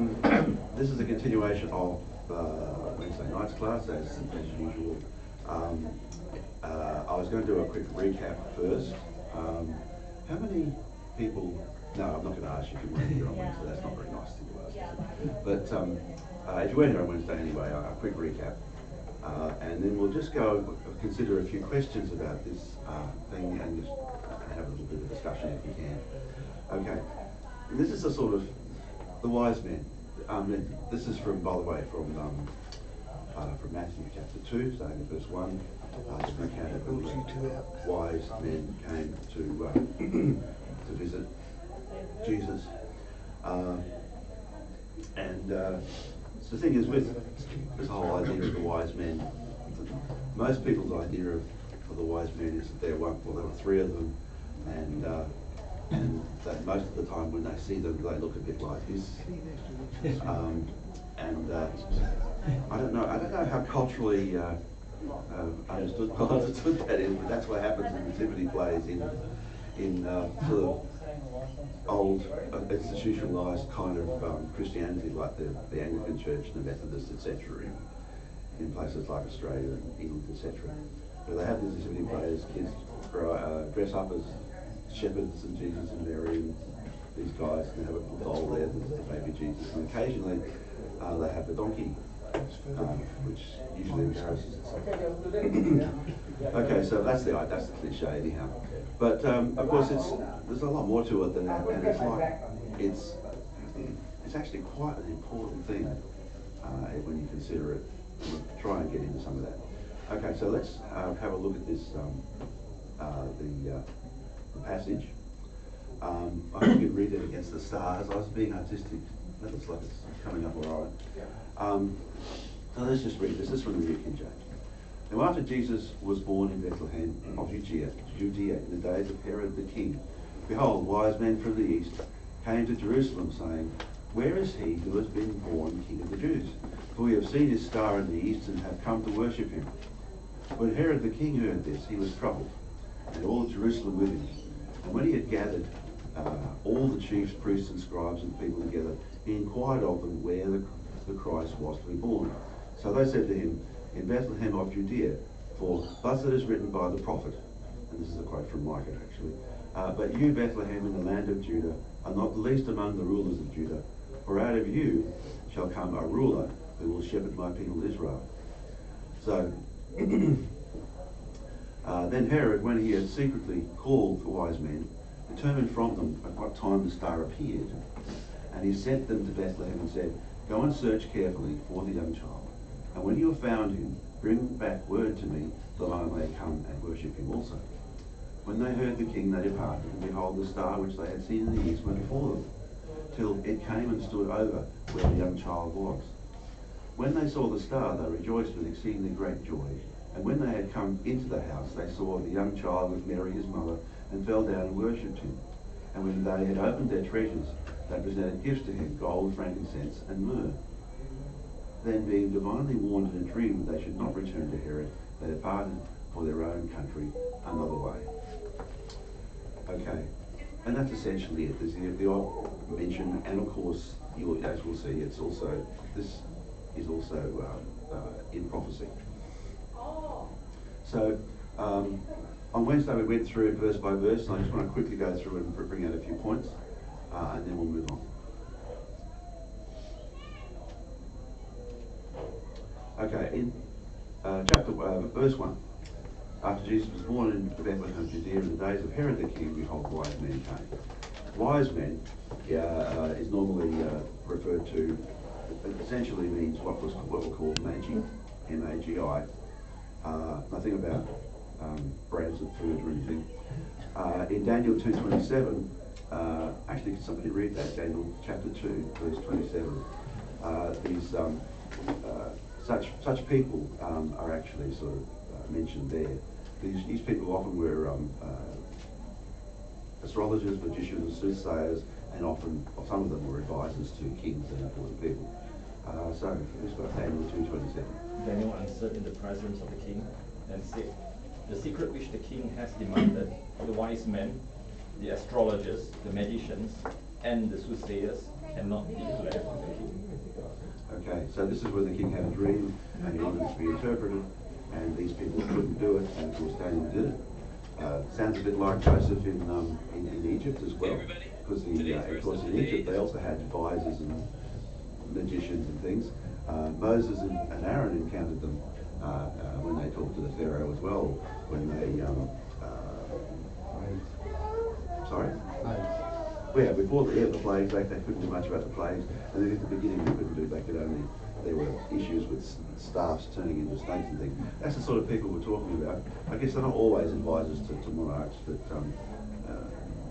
This is a continuation of Wednesday night's class, as usual. I was going to do a quick recap first. How many people? No, I'm not going to ask you if you weren't here on Wednesday. That's not very nice thing to ask. But if you weren't here on Wednesday anyway, a quick recap. And then we'll just go consider a few questions about this thing and just have a little bit of discussion if we can. Okay, and this is a sort of the wise men. This is from, by the way, from Matthew chapter 2, starting at verse 1. It's an account of when the wise men came to visit Jesus. So the thing is, with this whole idea of the wise men, most people's idea of the wise men is that there were three of them, and that most of the time when they see them, they look a bit like this. I don't know how culturally understood that is, but that's what happens in nativity plays in sort of old institutionalised kind of Christianity, like the Anglican Church, the Methodist, etc. In places like Australia and England, etc. Where they have these nativity plays, kids dress up as shepherds and Jesus and Mary and these guys, and they have a little doll there, the baby Jesus, and occasionally they have the donkey, which usually embarrasses itself. Okay, so that's the cliche anyhow. But of course, there's a lot more to it than that, and it's actually quite an important thing when you consider it. We'll try and get into some of that. Okay, so let's have a look at this the passage. I think you could read it against the stars. I was being artistic. That looks like it's coming up all right. So let's just read this. This is from the New King James. Now after Jesus was born in Bethlehem of Judea in the days of Herod the king, behold, wise men from the east came to Jerusalem, saying, Where is he who has been born King of the Jews? For we have seen his star in the east and have come to worship him. When Herod the king heard this, he was troubled, and all Jerusalem with him. And when he had gathered all the chief priests and scribes and people together, he inquired of them where the Christ was to be born. So they said to him, In Bethlehem of Judea, for thus it is written by the prophet, and this is a quote from Micah actually, but you, Bethlehem, in the land of Judah, are not the least among the rulers of Judah, for out of you shall come a ruler who will shepherd my people Israel. So then Herod, when he had secretly called the wise men, determined from them at what time the star appeared. And he sent them to Bethlehem and said, Go and search carefully for the young child. And when you have found him, bring back word to me, that I may come and worship him also. When they heard the king, they departed, and behold, the star which they had seen in the east went before them, till it came and stood over where the young child was. When they saw the star, they rejoiced with exceedingly great joy. And when they had come into the house, they saw the young child with Mary his mother, and fell down and worshipped him. And when they had opened their treasures, they presented gifts to him, gold, frankincense, and myrrh. Then, being divinely warned in a dream that they should not return to Herod, they departed for their own country another way. Okay, and that's essentially it. There's the odd mention, and of course, as we'll see, this is also in prophecy. So on Wednesday we went through it verse by verse, and I just want to quickly go through and bring out a few points, and then we'll move on. Okay, in verse 1, after Jesus was born in Bethlehem of Judea in the days of Herod the king, behold, wise men came. Wise men is normally referred to, essentially means what we call magi, M-A-G-I. Nothing about brands of food or anything. In Daniel 2:27, actually, can somebody read that? Daniel chapter 2, verse 27. Such people are actually sort of mentioned there. These people often were astrologers, magicians, and soothsayers, and often some of them were advisors to kings and important people. So this got Daniel 2:27. Daniel answered in the presence of the king and said, The secret which the king has demanded, the wise men, the astrologers, the magicians, and the soothsayers cannot declare to the king. Okay, so this is where the king had a dream and he wanted it to be interpreted, and these people couldn't do it, and of course Daniel did it. Sounds a bit like Joseph in Egypt as well, because of course in Egypt they also had advisors and magicians and things. Moses and Aaron encountered them when they talked to the Pharaoh as well, when they sorry? Yeah, before the plagues, they couldn't do much about the plagues, and then at the beginning they couldn't do, there were issues with staffs turning into snakes and things. That's the sort of people we're talking about. I guess they're not always advisors to monarchs, but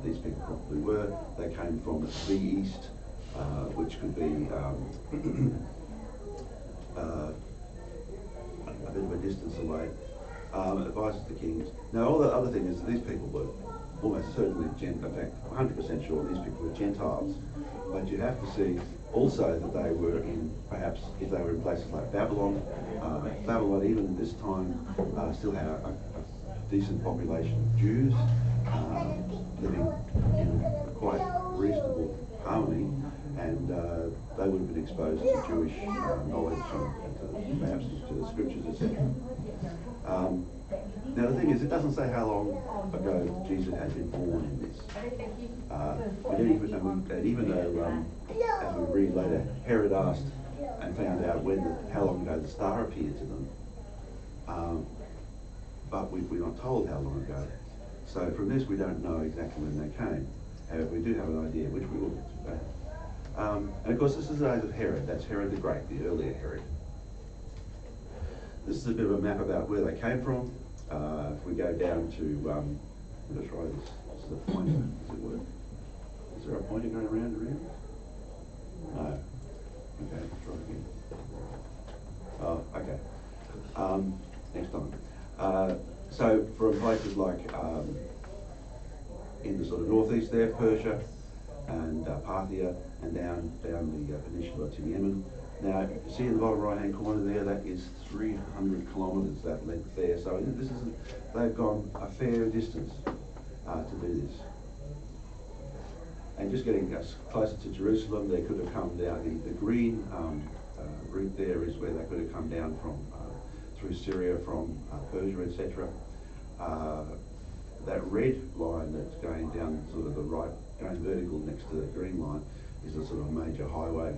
these people probably were. They came from the east, which could be a bit of a distance away. Advisors to kings. Now, all the other thing is that these people were almost certainly, in fact, 100% sure these people were Gentiles. But you have to see also that they were in, perhaps, if they were in places like Babylon, Babylon even at this time still had a decent population of Jews living in quite reasonable harmony, and they would have been exposed to Jewish knowledge and perhaps to the scriptures, etc. Now the thing is, it doesn't say how long ago Jesus had been born in this. And even though, as we read later, Herod asked and found out how long ago the star appeared to them, but we're not told how long ago. So from this we don't know exactly when they came. However, we do have an idea, which we will get to. And of course this is the days of Herod. That's Herod the Great, the earlier Herod. This is a bit of a map about where they came from. If we go down to, let's try this. This is a pointer. Does it work? Is there a pointer going around and around? No. Okay, let's try again. Oh, okay. Next time. So from places like in the sort of northeast there, Persia and Parthia, and down the peninsula to Yemen. Now, you see in the bottom right-hand corner there, that is 300 kilometres, that length there. So they've gone a fair distance to do this. And just getting us closer to Jerusalem, they could have come down, the green route there is where they could have come down from, through Syria, from Persia, etc. That red line that's going down sort of the right, going vertical next to the green line, is a sort of major highway,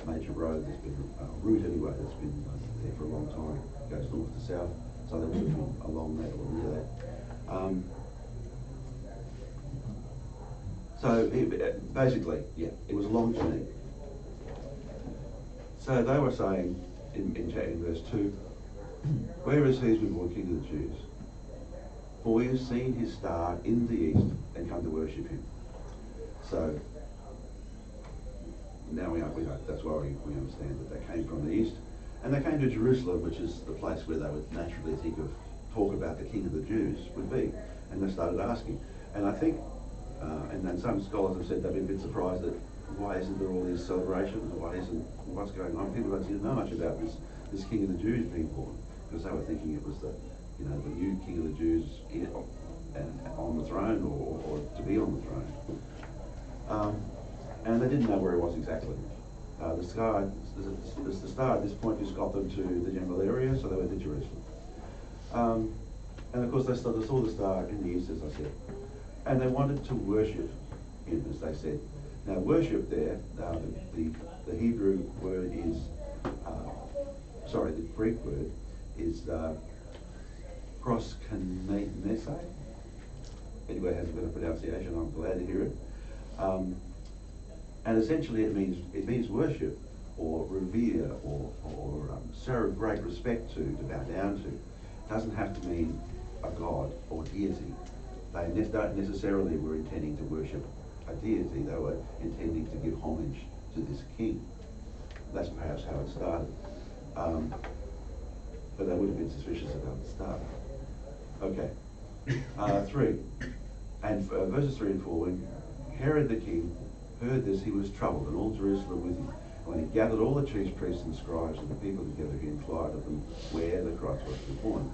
major road that's been, route anyway, that's been there for a long time. It goes north to south, so they would have been along that or near that. So basically, yeah, it was a long journey. So they were saying in verse 2, where is he who's been born King of the Jews? For we have seen his star in the east and come to worship him. So now that's why we understand that they came from the east, and they came to Jerusalem, which is the place where they would naturally talk about the King of the Jews would be, and they started asking. And I think, and then some scholars have said they've been a bit surprised that why isn't there all these celebrations, what's going on? People didn't know much about this King of the Jews being born, because they were thinking it was the new King of the Jews on the throne, or to be on the throne. And they didn't know where he was exactly. The star at this point just got them to the general area, so they went to Jerusalem. And of course they saw the star in the east, as I said. And they wanted to worship him, as they said. Now worship there, the Hebrew word is, the Greek word is proskunese. Anybody has a better pronunciation, I'm glad to hear it. And essentially it means worship, or revere, or show great respect to bow down to. It doesn't have to mean a god or deity. They don't necessarily were intending to worship a deity, they were intending to give homage to this king. That's perhaps how it started. But they would have been suspicious about the start. Okay. 3. And verses 3 and 4, when Herod the king heard this, he was troubled, and all Jerusalem with him. When he gathered all the chief priests and scribes and the people together, he inquired of them where the Christ was born.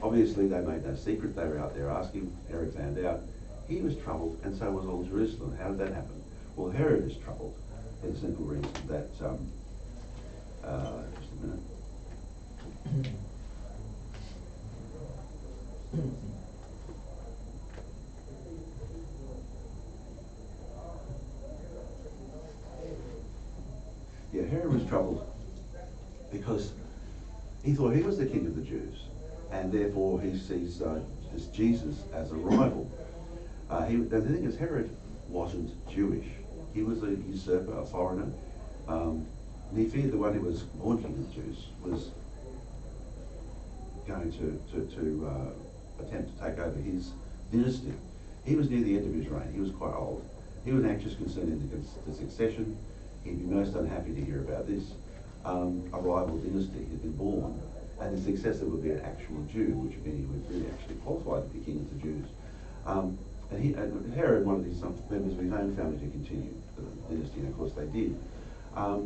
Obviously, they made no secret. They were out there asking. Herod found out. He was troubled, and so was all Jerusalem. How did that happen? Well, Herod is troubled for the simple reason that, just a minute. Yeah, Herod was troubled because he thought he was the king of the Jews, and therefore he sees this Jesus as a rival. The thing is, Herod wasn't Jewish. He was a usurper, a foreigner. And he feared the one who was born king of the Jews was going to attempt to take over his dynasty. He was near the end of his reign. He was quite old. He was anxious concerning the succession. He'd be most unhappy to hear about this. A rival dynasty had been born, and the successor would be an actual Jew, which meant he would really actually qualify to be king of the Jews. And Herod wanted some members of his own family to continue the dynasty, and of course they did. Now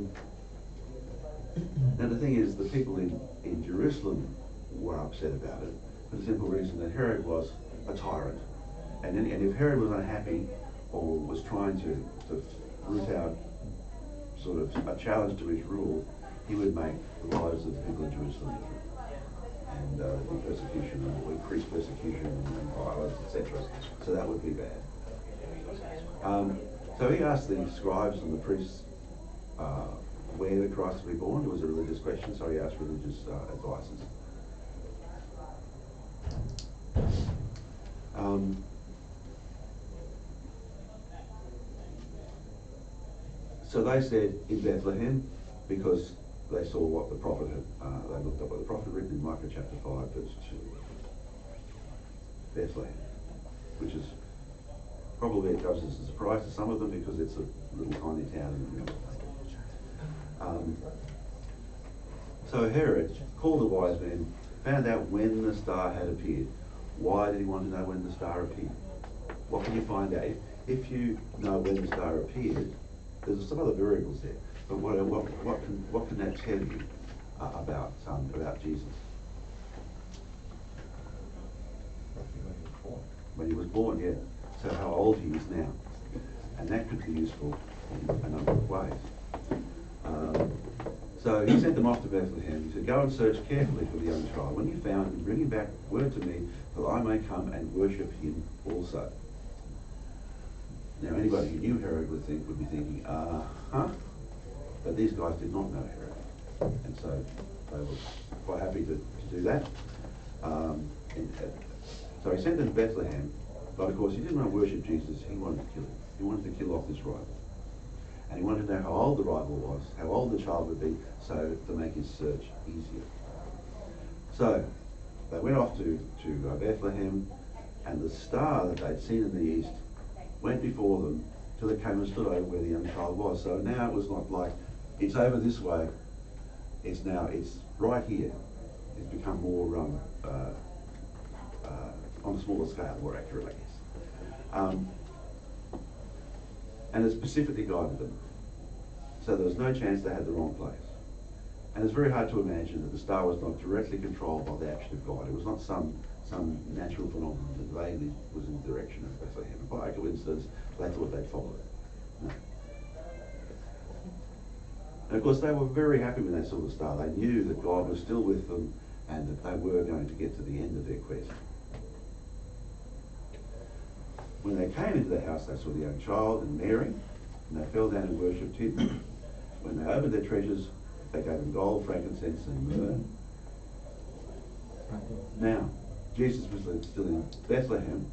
the thing is, the people in Jerusalem were upset about it for the simple reason that Herod was a tyrant. And if Herod was unhappy or was trying to root out sort of a challenge to his rule, he would make the lives of the people in Jerusalem miserable. And the persecution, and increased persecution and violence, etc. So that would be bad. So he asked the scribes and the priests where the Christ would be born. It was a religious question, so he asked religious advisors. So they said in Bethlehem, because they saw what the prophet had, they looked up what the prophet had written in Micah chapter 5, verse 2. Bethlehem, which is probably, it comes as a surprise to some of them because it's a little tiny town in the middle. So Herod called the wise men, found out when the star had appeared. Why did he want to know when the star appeared? What can you find out? If you know when the star appeared, there's some other variables there. But what can that tell you about Jesus? When he was born, yeah. So how old he is now. And that could be useful in a number of ways. So he sent them off to Bethlehem. He said, go and search carefully for the young child. When you found him, bring him back word to me, that I may come and worship him also. Now anybody who knew Herod would be thinking, but these guys did not know Herod. And so they were quite happy to do that. So he sent them to Bethlehem, but of course he didn't want to worship Jesus, he wanted to kill him. He wanted to kill off this rival. And he wanted to know how old the rival was, how old the child would be, so to make his search easier. So they went off to Bethlehem, and the star that they'd seen in the east went before them till it came and stood over where the young child was. So now it was not like, it's over this way, it's right here. It's become more on a smaller scale, more accurate, I guess. And it specifically guided them. So there was no chance they had the wrong place. And it's very hard to imagine that the star was not directly controlled by the action of God. It was not some natural phenomenon that vaguely was in the direction of Bethlehem. And by coincidence, they thought they'd follow it. No. And of course, they were very happy when they saw the star. They knew that God was still with them and that they were going to get to the end of their quest. When they came into the house, they saw the young child and Mary, and they fell down and worshipped him. When they opened their treasures, they gave him gold, frankincense, and myrrh. Now, Jesus was still in Bethlehem,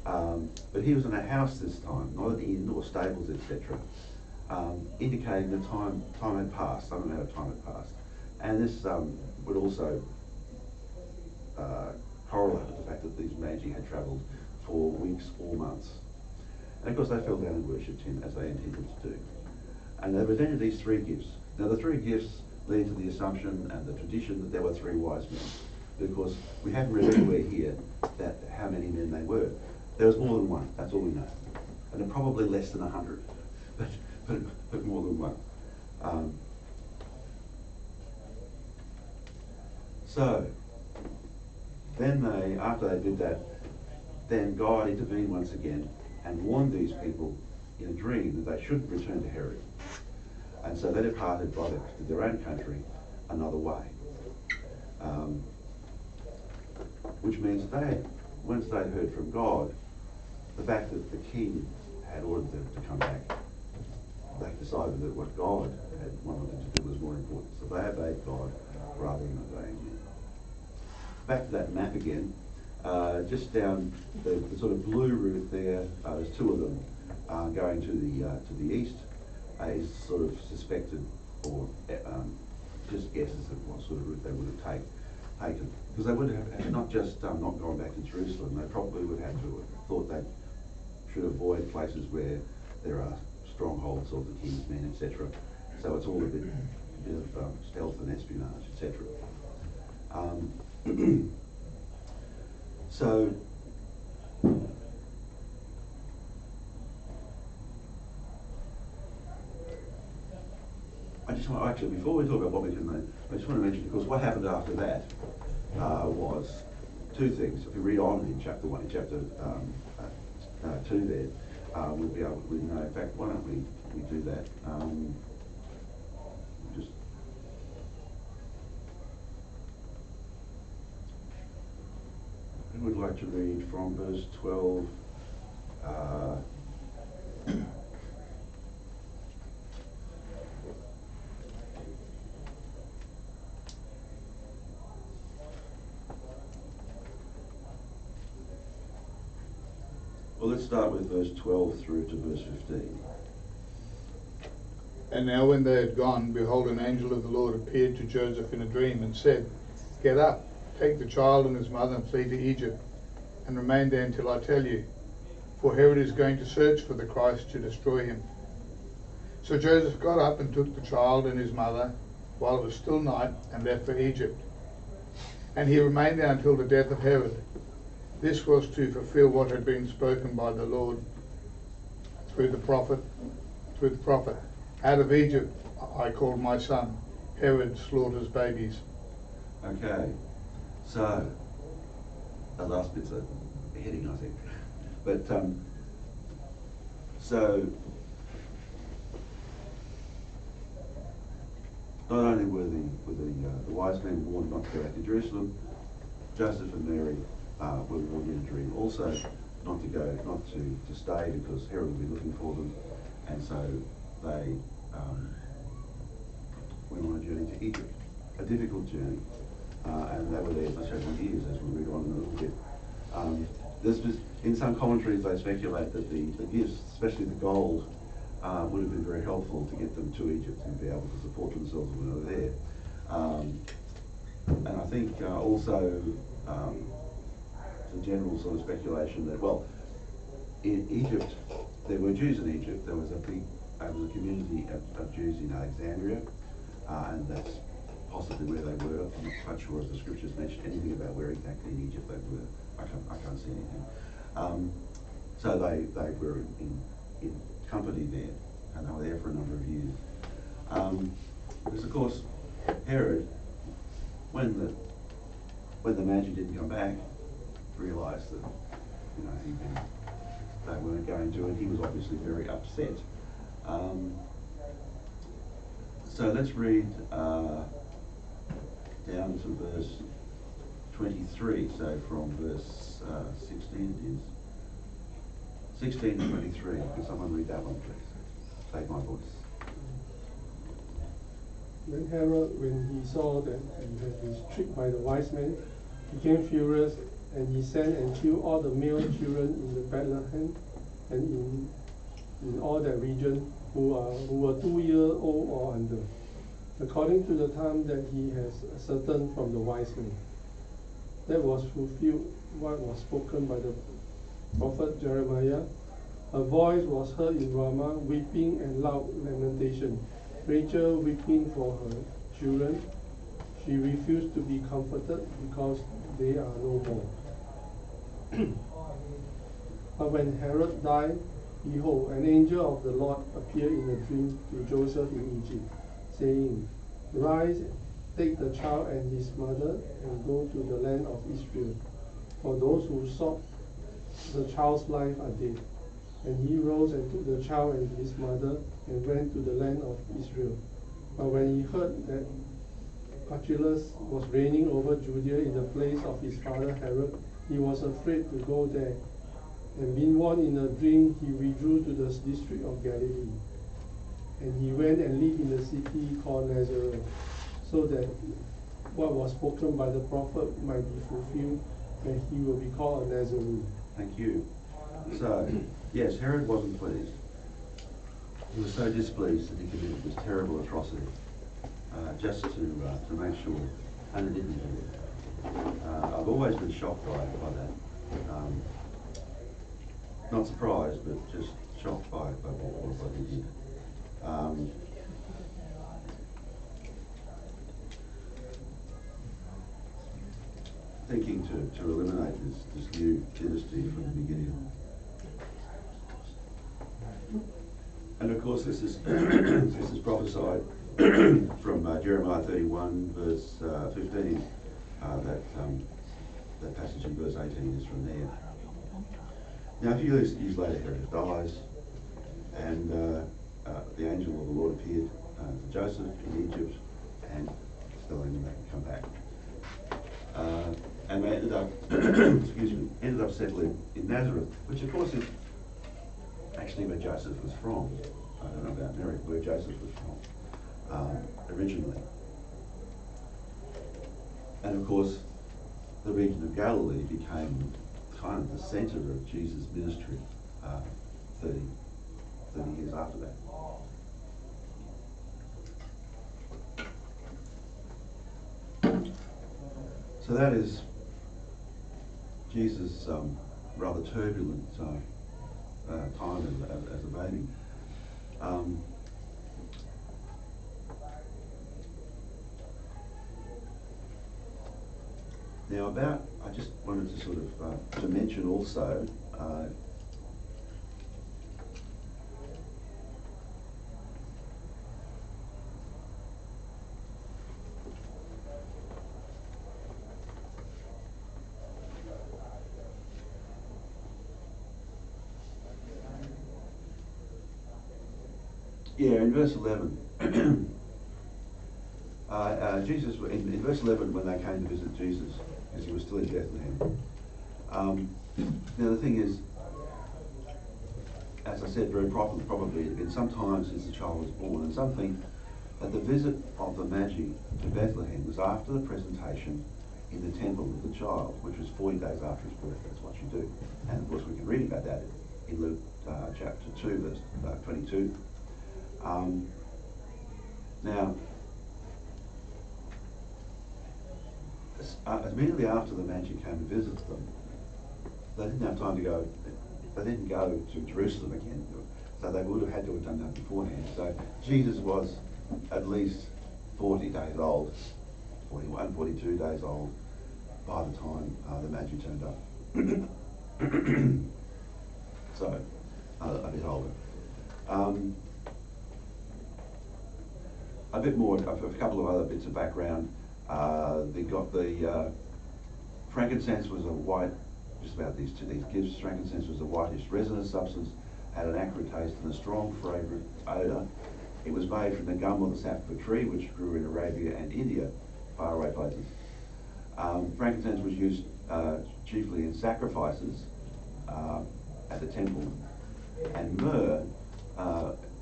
but he was in a house this time, not an inn or stables, etc., indicating that time had passed, some amount of time had passed. And this would also correlate with the fact that these magi had travelled for weeks or months. And of course they fell down and worshipped him as they intended to do. And they presented these three gifts. Now the three gifts lead to the assumption and the tradition that there were three wise men. Because we haven't read anywhere here that how many men they were. There was more than one, that's all we know. And they're probably less than 100, but more than one. So, then after they did that, then God intervened once again and warned these people in a dream that they shouldn't return to Herod. And so they departed to their own country another way. Which means once they heard from God, the fact that the king had ordered them to come back, they decided that what God had wanted them to do was more important. So they obeyed God rather than obeying him. Back to that map again, just down the sort of blue route there, there's two of them going to the east, is sort of suspected or just guesses at what sort of route they would have taken. Because they would have not just not gone back to Jerusalem, they probably would have to have thought they should avoid places where there are strongholds of the king's men, etc. So it's all a bit of stealth and espionage, etc. So I just want actually, before we talk about what we can do, I just want to mention, because what happened after that was two things. If you read on in chapter 1, in chapter 2 there, we'll be able to know. In fact, why don't we do that? Just who would like to read from verse 12? Well, let's start with verse 12 through to verse 15. And now when they had gone, behold, an angel of the Lord appeared to Joseph in a dream and said, Get up, take the child and his mother and flee to Egypt, and remain there until I tell you, for Herod is going to search for the Christ to destroy him. So Joseph got up and took the child and his mother while it was still night and left for Egypt. And he remained there until the death of Herod. This was to fulfill what had been spoken by the Lord through the prophet. Out of Egypt I called my son. Herod slaughters babies. Okay, so the last bit's a heading, I think. But so not only were the wise men warned not to go back to Jerusalem, Joseph and Mary were warned in a dream also not to stay, because Herod would be looking for them, and so they went on a journey to Egypt, a difficult journey, and they were there for several years, as we read on in a little bit. In some commentaries, they speculate that the gifts, especially the gold, would have been very helpful to get them to Egypt and be able to support themselves when they were there. And I think also the general sort of speculation that, well, in Egypt, there were Jews in Egypt. There was a community of Jews in Alexandria, and that's possibly where they were. I'm not quite sure if the scriptures mention anything about where exactly in Egypt they were. I can't see anything. So they were in company there, and they were there for a number of years. Because of course, Herod, when the Magi didn't come back, realised that they weren't going to, and he was obviously very upset. So let's read down to verse 23. So from verse 16 it is. 16 to 23. Can someone read that one, please? Take my voice. Then Herod, when he saw that he had been tricked by the wise men, became furious, and he sent and killed all the male children in the Bethlehem and in all that region who were 2 years old or under, according to the time that he has ascertained from the wise men. That was fulfilled what was spoken by the prophet Jeremiah. A voice was heard in Ramah, weeping and loud lamentation, Rachel weeping for her children. She refused to be comforted because they are no more. But when Herod died, behold, an angel of the Lord appeared in a dream to Joseph in Egypt, saying, Rise, take the child and his mother, and go to the land of Israel, for those who sought the child's life are dead. And he rose and took the child and his mother and went to the land of Israel. But when he heard that Archelaus was reigning over Judea in the place of his father Herod, he was afraid to go there. And being warned in a dream, he withdrew to the district of Galilee. And he went and lived in a city called Nazareth, so that what was spoken by the prophet might be fulfilled, and he will be called a Nazarene. Thank you. So, yes, Herod wasn't pleased. He was so displeased that he committed this terrible atrocity, just to make sure, and it didn't do it. I've always been shocked by that. Not surprised, but just shocked by what he did. Thinking to eliminate this new dynasty from the beginning. And of course this is this is prophesied from Jeremiah 31 verse 15. That passage in verse 18 is from there. Now a few years later Herod dies, and the angel of the Lord appeared to Joseph in Egypt, and still in that come back. And they ended up, ended up settling in Nazareth, which of course is actually where Joseph was from. I don't know about Mary, where Joseph was from originally. And of course, the region of Galilee became kind of the centre of Jesus' ministry 30 years after that. So that is Jesus' rather turbulent time as a baby. Now I just wanted to sort of to mention also in verse 11, Jesus, in verse 11, when they came to visit Jesus, because he was still in Bethlehem. Now the thing is, as I said, very probably it had been some time since the child was born, and some think that the visit of the Magi to Bethlehem was after the presentation in the temple of the child, which was 40 days after his birth. That's what you do. And of course we can read about that in Luke chapter 2, verse 22. Now, immediately after the Magi came to visit them, they didn't have time to go, they didn't go to Jerusalem again, so they would have had to have done that beforehand. So Jesus was at least 40 days old, 41, 42 days old by the time the Magi turned up. So, a bit older. A bit more, a couple of other bits of background. They got the frankincense was a white, just about these gifts. Frankincense was a whitish resinous substance, had an acrid taste and a strong fragrant odour. It was made from the gum of the saffron tree, which grew in Arabia and India, faraway places. Frankincense was used chiefly in sacrifices at the temple, and myrrh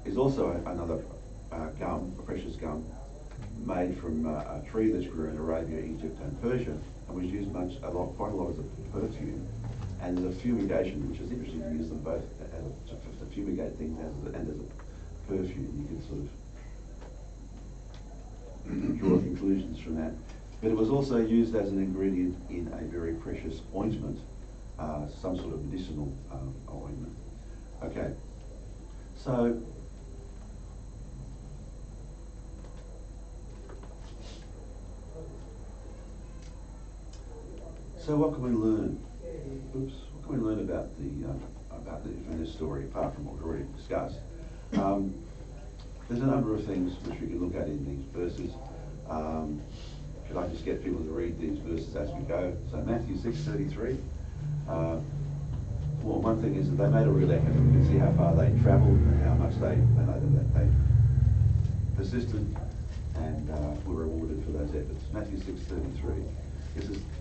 is also another gum, a precious gum, made from a tree that grew in Arabia, Egypt and Persia, and was used quite a lot as a perfume, and as a fumigation, which is interesting to use them both to fumigate things and as a perfume. You can sort of draw conclusions from that. But it was also used as an ingredient in a very precious ointment, some sort of medicinal ointment. Okay, so what can we learn? What can we learn about from this story, apart from what we've already discussed? There's a number of things which we can look at in these verses. Should I just get people to read these verses as we go? So Matthew 6:33. Well, one thing is that they made a real effort. You can see how far they travelled and how much they know that they persisted and were rewarded for those efforts. Matthew 6:33.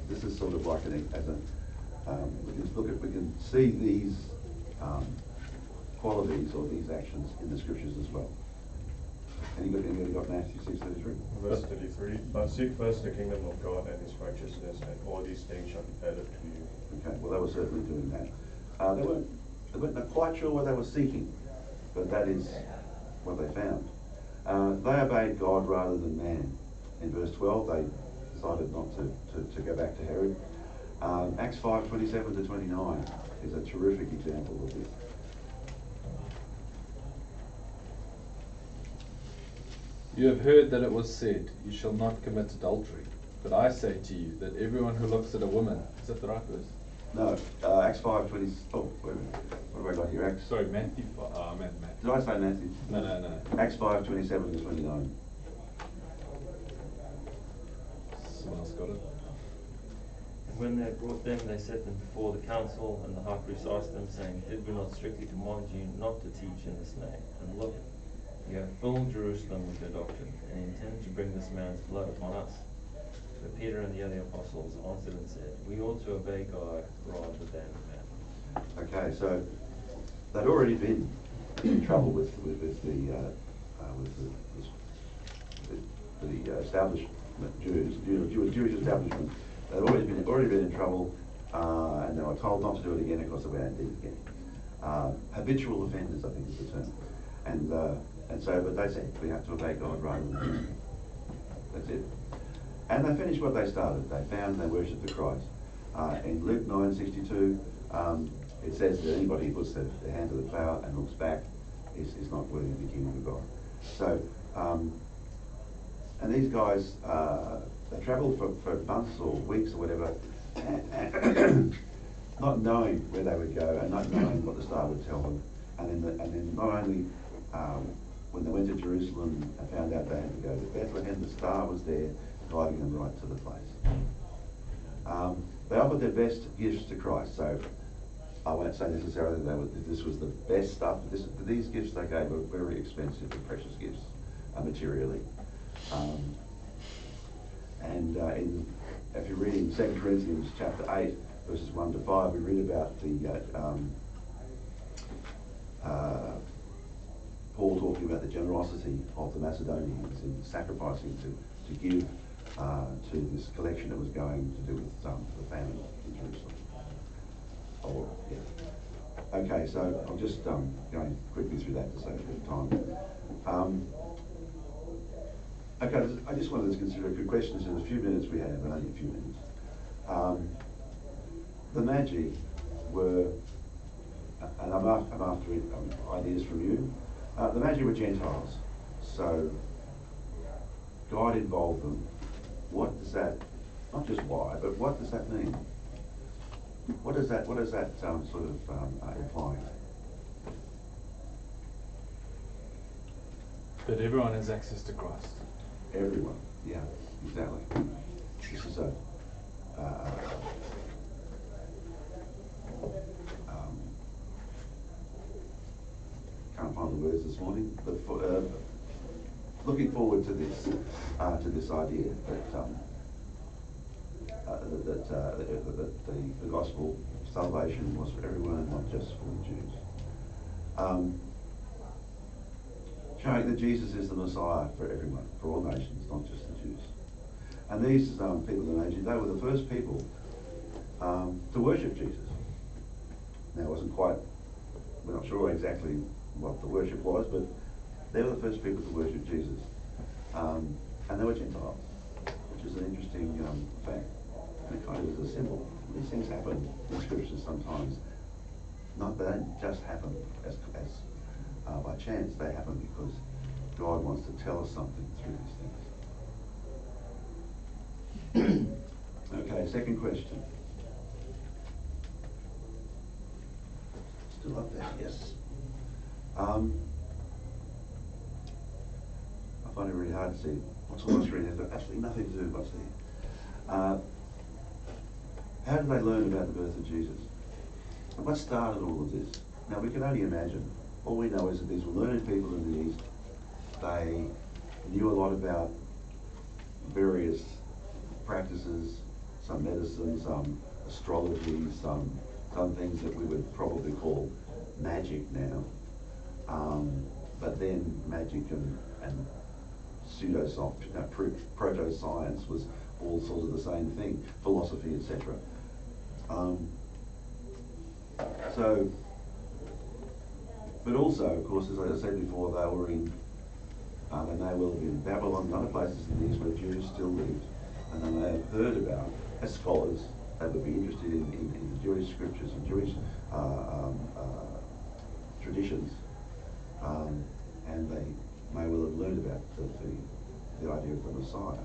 This is sort of like we can see these qualities or these actions in the scriptures as well. Anybody got Matthew 6:33? Verse 33, but seek first the kingdom of God and his righteousness, and all these things shall be added to you. Okay, well, they were certainly doing that. They weren't quite sure what they were seeking, but that is what they found. They obeyed God rather than man. In verse 12, they decided not to go back to Herod. Acts 5:27 to 29 is a terrific example of this. You have heard that it was said, you shall not commit adultery. But I say to you that everyone who looks at a woman, is that the right verse? No, Acts 5:20. Oh, wait a minute. What have I got here? Acts. Sorry, Matthew. I meant Matthew. Did I say Matthew? No. Acts 5:27 to 29. Someone else got it? And when they had brought them, they set them before the council, and the high priest asked them, saying, Did we not strictly command you not to teach in this name? And look, you have filled Jerusalem with your doctrine, and intend to bring this man's blood upon us. But Peter and the other apostles answered and said, We ought to obey God rather than man. Okay, so they'd already been in trouble with the establishment, Jewish establishment. They'd already been in trouble, and they were told not to do it again. Of course, they went and did it again. Habitual offenders, I think, is the term. But they said we have to obey God rather than man. That's it. And they finished what they started. They found they worshipped the Christ. In Luke 9:62, it says that anybody who puts their hand to the plough and looks back is not worthy of the kingdom of God. So, and these guys, they travelled for months or weeks or whatever, and not knowing where they would go and not knowing what the star would tell them. And then not only when they went to Jerusalem and found out they had to go to Bethlehem, the star was there, guiding them right to the place. They offered their best gifts to Christ, so I won't say necessarily this was the best stuff. These gifts they gave were very expensive and precious gifts, materially. If you read in 2 Corinthians chapter 8, verses 1 to 5, we read about Paul talking about the generosity of the Macedonians in sacrificing to give to this collection that was going to do with the famine in Jerusalem. Okay, so I'm just going quickly through that to save a bit of time. Okay, I just wanted to consider a few questions in the few minutes we have, only a few minutes. The Magi were, and I'm after ideas from you. The Magi were Gentiles, so God involved them. What does that, not just why, but what does that mean? What does that sort of imply? That everyone has access to Christ. Everyone, yeah, exactly. This is can't find the words this morning, but looking forward to this idea that the gospel salvation was for everyone, not just for the Jews. Showing that Jesus is the Messiah for everyone, for all nations, not just the Jews. And these people in the Magi, they were the first people to worship Jesus. Now, it wasn't quite, we're not sure exactly what the worship was, but they were the first people to worship Jesus. And they were Gentiles, which is an interesting fact. And it kind of is a symbol. These things happen in scriptures sometimes. They don't just happen as by chance, they happen because God wants to tell us something through these things. Okay, second question. Still up there, yes. I find it really hard to see what's on the screen. There's got absolutely nothing to do with what's there. How did they learn about the birth of Jesus? what started all of this? Now we can only imagine. All we know is that these were learned people in the East. They knew a lot about various practices, some medicine, some astrology, some things that we would probably call magic now. But then magic and proto-science was all sort of the same thing, philosophy, etc. But also, of course, as I said before, they were in, they may well have been in Babylon and other places in the East where Jews still lived, and they may have heard about, as scholars, they would be interested in the Jewish scriptures and Jewish traditions, and they may well have learned about the idea of the Messiah.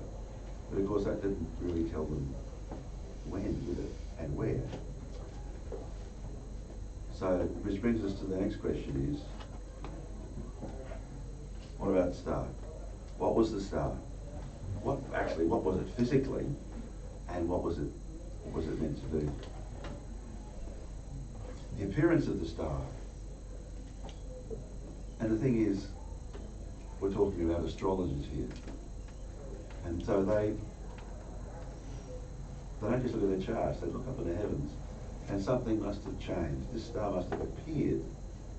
But of course that didn't really tell them when, did it, and where. So, which brings us to the next question is, what about the star? What was the star? What was it physically, and what was it meant to do? The appearance of the star. And the thing is, we're talking about astrologers here. And so they don't just look at their charts, they look up in the heavens. And something must have changed. This star must have appeared.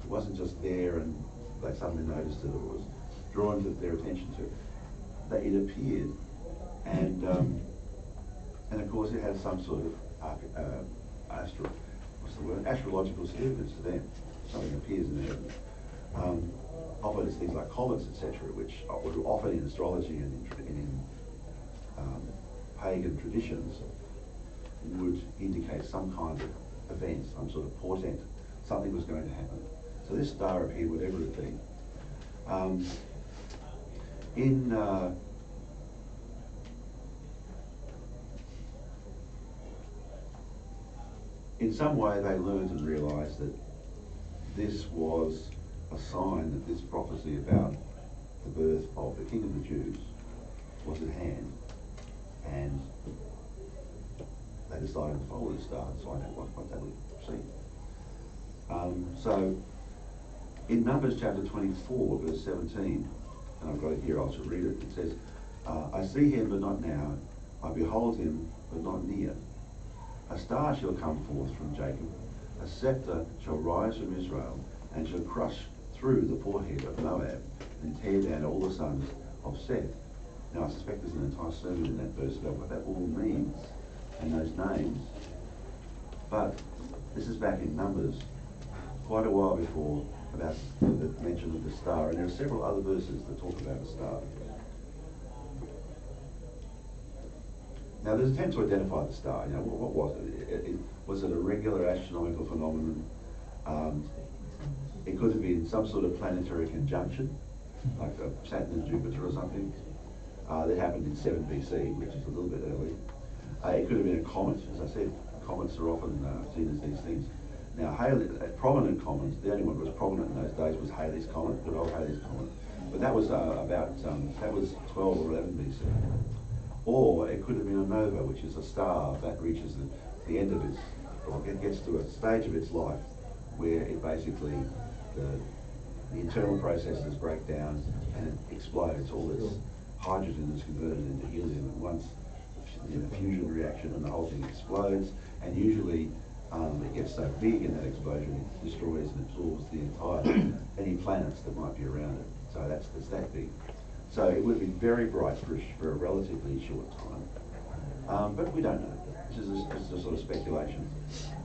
It wasn't just there and they suddenly noticed it, or was drawn to their attention to it. That it appeared, and of course it had some sort of astrological significance to them. Something appears in the heavens. Often it's things like comets, etc., which are often in astrology and in pagan traditions would indicate some kind of event, some sort of portent, something was going to happen. So this star appeared, whatever it be. In some way they learned and realised that this was a sign that this prophecy about the birth of the King of the Jews was at hand, and they decided to follow the star and find out what they would see. So in Numbers chapter 24, verse 17, and I've got it here, I'll just read it. It says, I see him, but not now. I behold him, but not near. A star shall come forth from Jacob. A scepter shall rise from Israel, and shall crush through the forehead of Moab, and tear down all the sons of Seth. Now I suspect there's an entire sermon in that verse about what that all means, and those names. But this is back in Numbers, quite a while before about the mention of the star, and there are several other verses that talk about the star. Now there's an attempt to identify the star. You know, what was it? Was it a regular astronomical phenomenon? It could have been some sort of planetary conjunction, like Saturn and Jupiter or something. That happened in 7 BC, which is a little bit early. It could have been a comet. As I said, comets are often seen as these things. Now, prominent comets, the only one that was prominent in those days was Halley's Comet, good old Halley's Comet. But that was that was 12 or 11 BC. Or it could have been a nova, which is a star that reaches the end of its, or gets to a stage of its life where it basically, the internal processes break down and it explodes. All its hydrogen is converted into helium, and once the fusion reaction and the whole thing explodes, and usually it gets so big in that explosion it destroys and absorbs the entire, any planets that might be around it. So it's that big. So it would be very bright for a relatively short time. But we don't know. This is a sort of speculation.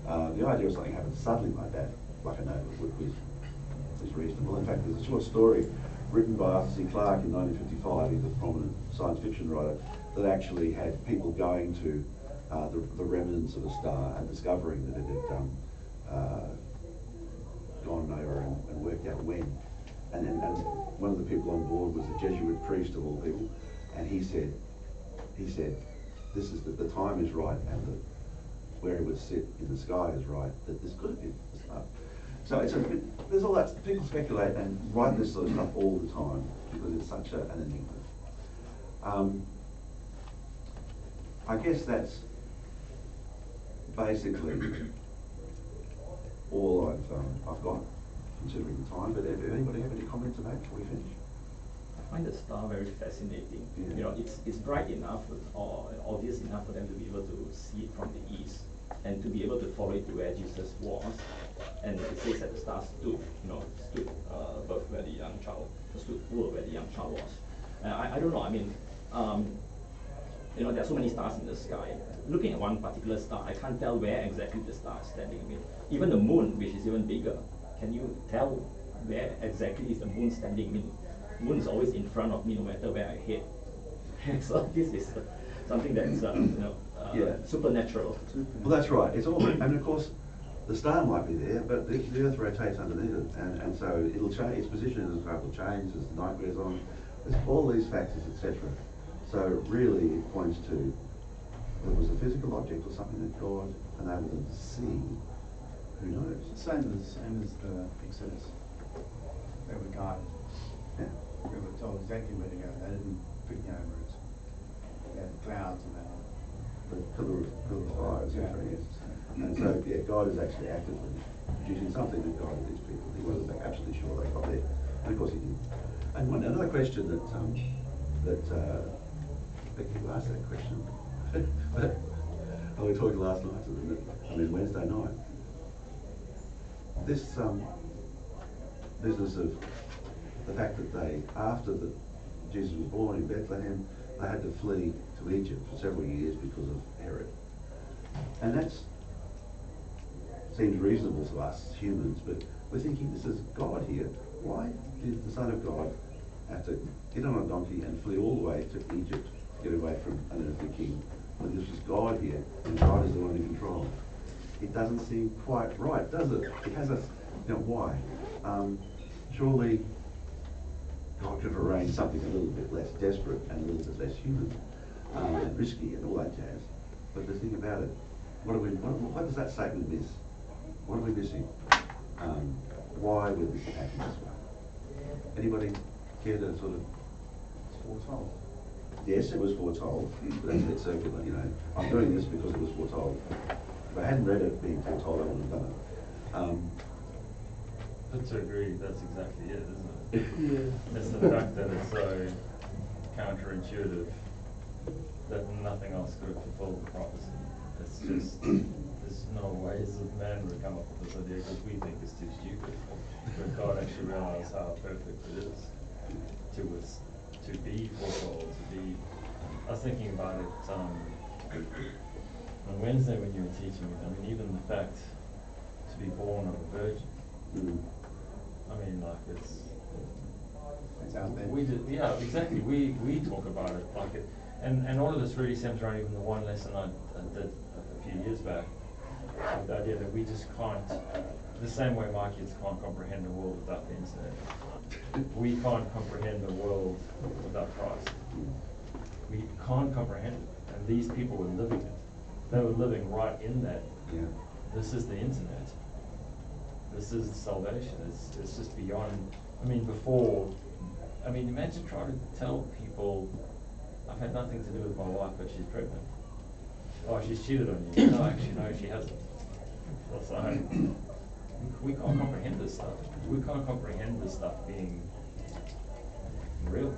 The idea of something happened suddenly like that, like a nova, is reasonable. In fact, there's a short story written by Arthur C. Clarke in 1955, he's a prominent science fiction writer, that actually had people going to the remnants of a star and discovering that it had gone over and worked out when. And one of the people on board was a Jesuit priest of all people, and he said, this is the time is right, and where it would sit in the sky is right, that this could have been the star. So there's all that, people speculate and write this sort of stuff all the time because it's such an enigma. I guess that's basically all I've got, considering the time. But if anybody have any comments to make before we finish? I find the star very fascinating. Yeah. You know, it's bright enough or obvious enough for them to be able to see it from the east and to be able to follow it to where Jesus was. And it says that the star stood above where the young child, stood over where the young child was. I don't know. I mean, you know, there are so many stars in the sky. Looking at one particular star, I can't tell where exactly the star is standing. I mean, even the moon, which is even bigger, can you tell where exactly is the moon standing? I mean, moon is always in front of me no matter where I head. So this is something that's supernatural. Well, that's right. It's all, and of course, the star might be there, but the Earth rotates underneath it, and so it'll change. Its position in the sky will change as the night wears on. There's all these factors, etc. So really, it points to whether it was a physical object or something that God enabled them to see. Who knows? Same as the Exodus. They were guided. Yeah. They were told exactly where to go. They didn't pick routes. They had clouds and that. The pillar of fire, etc. Yes. And so, yeah, God is actually actively producing something that guided these people. He wasn't absolutely sure they got there, and of course he did. And another question that Becky, you asked that question. We talked last night, Wednesday night. This business of the fact that after Jesus was born in Bethlehem, they had to flee to Egypt for several years because of Herod. And that seems reasonable to us humans, but we're thinking, this is God here. Why did the Son of God have to get on a donkey and flee all the way to Egypt to get away from an earthly king, when this is God here and God is the one in control? It doesn't seem quite right, does it? It has why? Surely God could have arranged something a little bit less desperate and a little bit less human and risky and all that jazz. But the thing about it, what does that statement miss? What are we missing? Why would this happen this way? Anybody care to sort of? It's foretold. Yes, it was foretold. But that's a bit circular, I'm doing this because it was foretold. If I hadn't read it being foretold, I wouldn't have done it. But to agree, that's exactly it, isn't it? Yeah. It's the fact that it's so counterintuitive that nothing else could have fulfilled the prophecy. It's just, there's no ways that man would come up with this idea because we think it's too stupid. But God actually realized how perfect it is to be foretold, to be. I was thinking about it on Wednesday when you were teaching me. Even the fact to be born of a virgin. It's out there. Yeah, exactly. We talk about it like it, and all of this really stems around even the one lesson I did a few years back. The idea that we just can't, the same way my kids can't comprehend the world without the internet. We can't comprehend the world without Christ. We can't comprehend it, and these people were living it. They were living right in that. Yeah. This is the internet. This is salvation. It's just beyond. Imagine trying to tell people, I've had nothing to do with my wife, but she's pregnant. Oh, she's cheated on you. No, actually, no, she hasn't. It's like, we can't comprehend this stuff. We can't comprehend this stuff being real,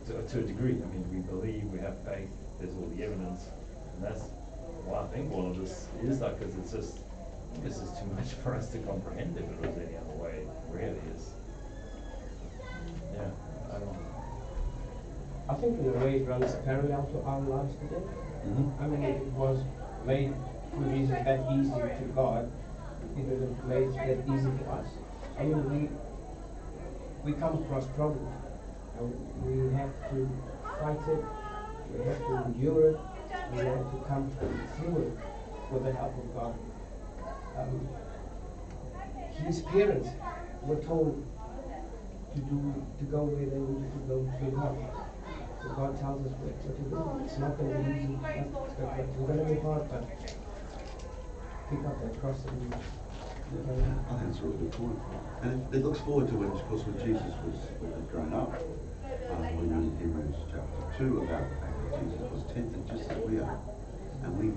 to a degree. We believe, we have faith, there's all the evidence, and that's why I think all of this is like, because it's just, this is too much for us to comprehend if it was any other way. It really is. Yeah, I don't know. I think in a way it runs parallel to our lives today. It was made for Jesus that easy to God. It was made that easy to us. We come across problems and we have to fight it, we have to endure it, we have to come through it with the help of God. His parents were told to go where they needed to go to God. So God tells us what to do. It's not going to be easy. It's going to be hard, but pick up that cross and you I think that's a really good point. And it looks forward to when Jesus had grown up. We read in Hebrews chapter 2 about the fact that Jesus was tempted just as we are. And we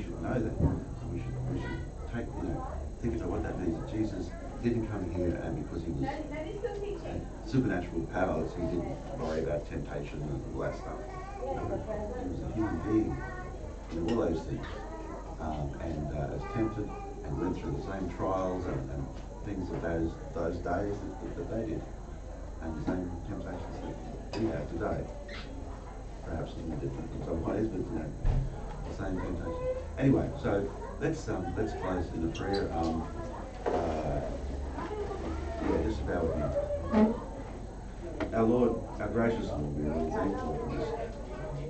should know that. And we should take, think about what that means. Jesus didn't come here and because he was had supernatural powers, he didn't worry about temptation and all that stuff. No, he was a human being, you know, all those things. And was tempted and went through the same trials and things of those days that they did. And the same temptations that we have today. Perhaps a little different in some ways, but you know, the same temptation. Anyway, so let's close in a prayer. Yeah, just bow with me. Our Lord, our gracious Lord, we are really thankful for this,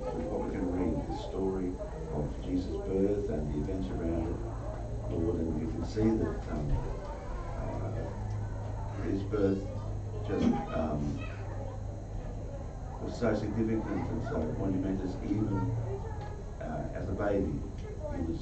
for what we're going to read, this story of Jesus' birth and the events around it, Lord, and we can see that his birth just was so significant and so monumentous, even as a baby. He was